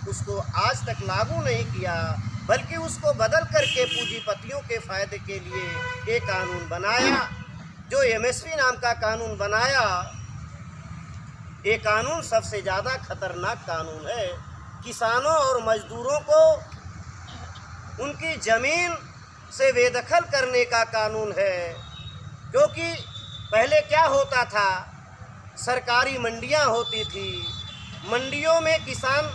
उसको आज तक लागू नहीं किया, बल्कि उसको बदल करके पूंजीपतियों के फ़ायदे के लिए एक कानून बनाया, जो एमएसपी नाम का कानून बनाया। ये कानून सबसे ज़्यादा खतरनाक कानून है। किसानों और मजदूरों को उनकी ज़मीन से बेदखल करने का कानून है। क्योंकि पहले क्या होता था, सरकारी मंडियां होती थी, मंडियों में किसान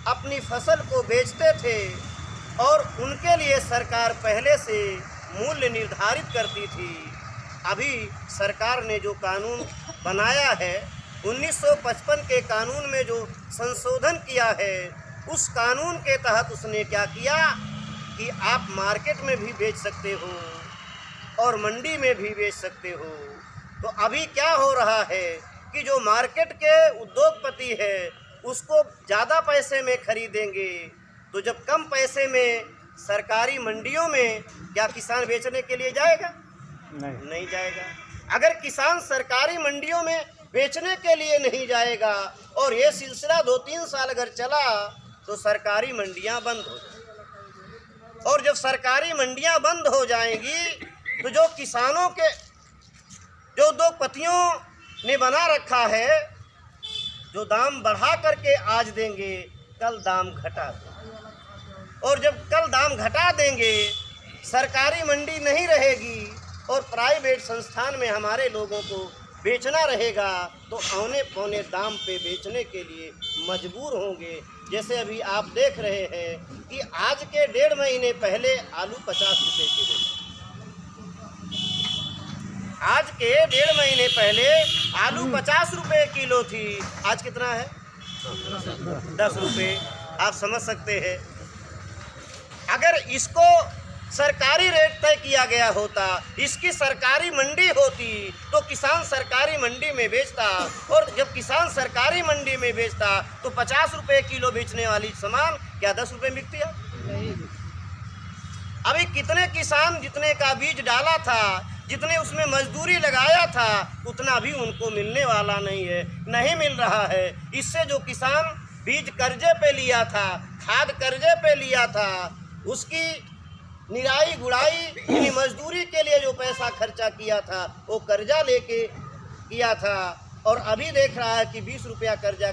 अपनी फसल को बेचते थे और उनके लिए सरकार पहले से मूल्य निर्धारित करती थी। अभी सरकार ने जो कानून बनाया है, 1955 के कानून में जो संशोधन किया है, उस कानून के तहत उसने क्या किया कि आप मार्केट में भी बेच सकते हो और मंडी में भी बेच सकते हो। तो अभी क्या हो रहा है कि जो मार्केट के उद्योगपति है उसको ज़्यादा पैसे में खरीदेंगे, तो जब कम पैसे में सरकारी मंडियों में क्या किसान बेचने के लिए जाएगा? नहीं जाएगा। अगर किसान सरकारी मंडियों में बेचने के लिए नहीं जाएगा और ये सिलसिला 2-3 साल अगर चला तो सरकारी मंडियां बंद हो जाएंगी। और जब सरकारी मंडियां बंद हो जाएंगी तो जो किसानों के जो उद्योगपतियों ने बना रखा है, जो दाम बढ़ा करके आज देंगे, कल दाम घटा देंगे। और जब कल दाम घटा देंगे, सरकारी मंडी नहीं रहेगी और प्राइवेट संस्थान में हमारे लोगों को बेचना रहेगा, तो औने पौने दाम पे बेचने के लिए मजबूर होंगे। जैसे अभी आप देख रहे हैं कि आज के 1.5 महीने पहले आलू 50 रुपये किलो, आज के 1.5 महीने पहले आलू 50 रुपये किलो थी, आज कितना है? 10 रुपये। आप समझ सकते हैं, अगर इसको सरकारी रेट तय किया गया होता, इसकी सरकारी मंडी होती, तो किसान सरकारी मंडी में बेचता, और जब किसान सरकारी मंडी में बेचता तो 50 रुपये किलो बेचने वाली सामान क्या 10 रुपये बिकती है? अभी कितने किसान जितने का बीज डाला था, जितने उसमें मजदूरी लगाया था, उतना भी उनको मिलने वाला नहीं है, नहीं मिल रहा है। इससे जो किसान बीज कर्जे पे लिया था, खाद कर्जे पे लिया था, उसकी निराई गुड़ाई यानी मजदूरी के लिए जो पैसा खर्चा किया था वो कर्जा लेके किया था, और अभी देख रहा है कि 20 रुपया कर्जा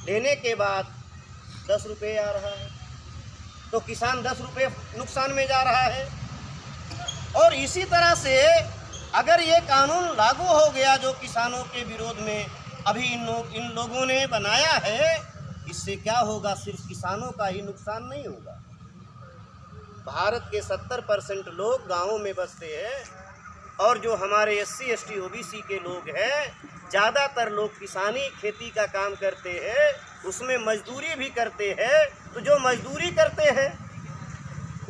लेने के बाद 10 रुपये आ रहा है, तो किसान 10 रुपये नुकसान में जा रहा है। और इसी तरह से अगर ये कानून लागू हो गया जो किसानों के विरोध में अभी इन लोगों ने बनाया है, इससे क्या होगा? सिर्फ किसानों का ही नुकसान नहीं होगा। भारत के 70% लोग गांवों में बसते हैं, और जो हमारे SC ST OBC के लोग हैं, ज़्यादातर लोग किसानी खेती का काम करते हैं, उसमें मजदूरी भी करते हैं। तो जो मजदूरी करते हैं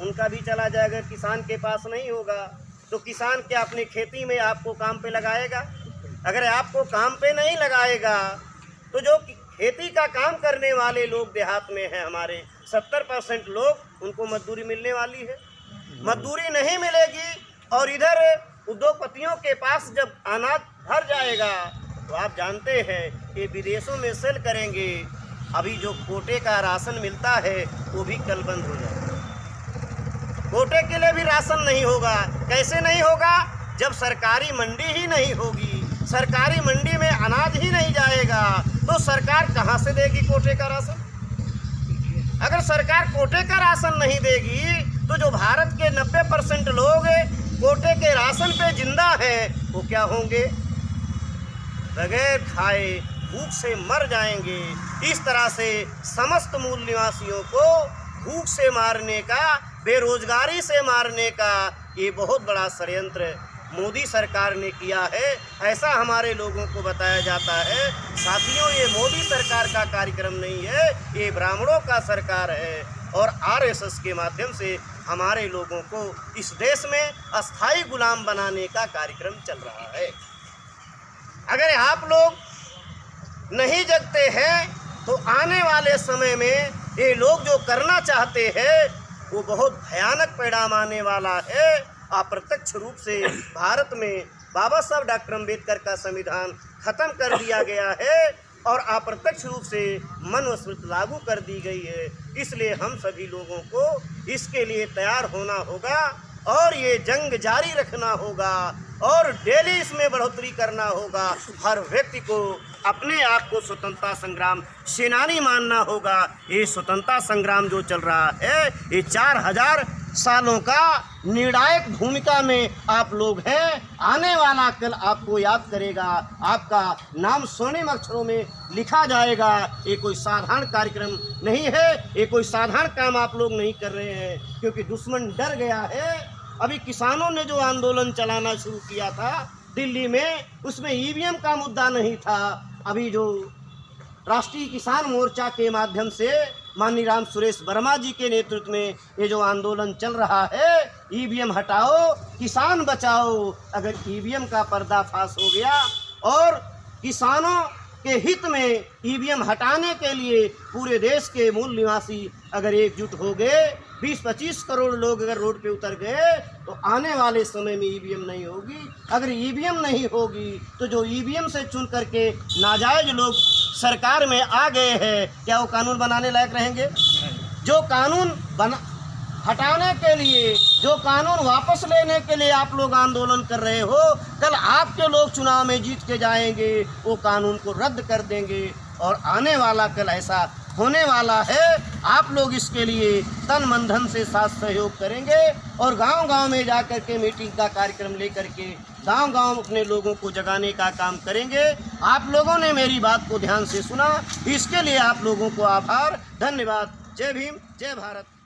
उनका भी चला जाएगा, किसान के पास नहीं होगा, तो किसान क्या अपनी खेती में आपको काम पे लगाएगा? अगर आपको काम पे नहीं लगाएगा तो जो खेती का काम करने वाले लोग देहात में हैं, हमारे 70% लोग, उनको मजदूरी मिलने वाली है? मजदूरी नहीं मिलेगी। और इधर उद्योगपतियों के पास जब अनाज भर जाएगा तो आप जानते हैं ये विदेशों में सेल करेंगे। अभी जो कोटे का राशन मिलता है वो भी कल बंद हो जाएगा। कोटे के लिए भी राशन नहीं होगा। कैसे नहीं होगा? जब सरकारी मंडी ही नहीं होगी, सरकारी मंडी में अनाज ही नहीं जाएगा, तो सरकार कहाँ से देगी कोटे का राशन? अगर सरकार कोटे का राशन नहीं देगी तो जो भारत के 90% लोग कोटे के राशन पे जिंदा हैं, वो क्या होंगे? बगैर खाए भूख से मर जाएंगे। इस तरह से समस्त मूल निवासियों को भूख से मारने का, बेरोजगारी से मारने का ये बहुत बड़ा षड्यंत्र मोदी सरकार ने किया है, ऐसा हमारे लोगों को बताया जाता है। साथियों, ये मोदी सरकार का कार्यक्रम नहीं है, ये ब्राह्मणों का सरकार है, और RSS के माध्यम से हमारे लोगों को इस देश में अस्थाई गुलाम बनाने का कार्यक्रम चल रहा है। अगर आप लोग नहीं जगते हैं तो आने वाले समय में ये लोग जो करना चाहते हैं वो बहुत भयानक परिणाम आने वाला है। अप्रत्यक्ष रूप से भारत में बाबा साहब डॉक्टर अम्बेडकर का संविधान खत्म कर दिया गया है, और अप्रत्यक्ष रूप से मन व स्मृति लागू कर दी गई है। इसलिए हम सभी लोगों को इसके लिए तैयार होना होगा और ये जंग जारी रखना होगा और डेली इसमें बढ़ोतरी करना होगा। हर व्यक्ति को अपने आप को स्वतंत्रता संग्राम सेनानी मानना होगा। ये स्वतंत्रता संग्राम जो चल रहा है ये 4000 सालों का निर्णायक भूमिका में आप लोग हैं। आने वाला कल आपको याद करेगा, आपका नाम स्वर्णिम अक्षरों में लिखा जाएगा। ये कोई साधारण कार्यक्रम नहीं है, ये कोई साधारण काम आप लोग नहीं कर रहे हैं, क्योंकि दुश्मन डर गया है। अभी किसानों ने जो आंदोलन चलाना शुरू किया था दिल्ली में, उसमें ईवीएम का मुद्दा नहीं था। अभी जो राष्ट्रीय किसान मोर्चा के माध्यम से माननीय राम सुरेश वर्मा जी के नेतृत्व में ये जो आंदोलन चल रहा है, ईवीएम हटाओ किसान बचाओ, अगर ईवीएम का पर्दाफाश हो गया और किसानों के हित में ईवीएम हटाने के लिए पूरे देश के मूल निवासी अगर एकजुट हो गए, 20-25 करोड़ लोग अगर रोड पे उतर गए, तो आने वाले समय में ईवीएम नहीं होगी। अगर ईवीएम नहीं होगी तो जो ईवीएम से चुन करके नाजायज लोग सरकार में आ गए हैं, क्या वो कानून बनाने लायक रहेंगे? जो कानून हटाने के लिए, जो कानून वापस लेने के लिए आप लोग आंदोलन कर रहे हो, कल आपके लोग चुनाव में जीत के जाएंगे, वो कानून को रद्द कर देंगे। और आने वाला कल ऐसा होने वाला है। आप लोग इसके लिए तन मन धन से साथ सहयोग करेंगे और गांव-गांव में जाकर के मीटिंग का कार्यक्रम लेकर के गांव-गांव अपने लोगों को जगाने का काम करेंगे। आप लोगों ने मेरी बात को ध्यान से सुना, इसके लिए आप लोगों को आभार, धन्यवाद। जय भीम, जय भारत।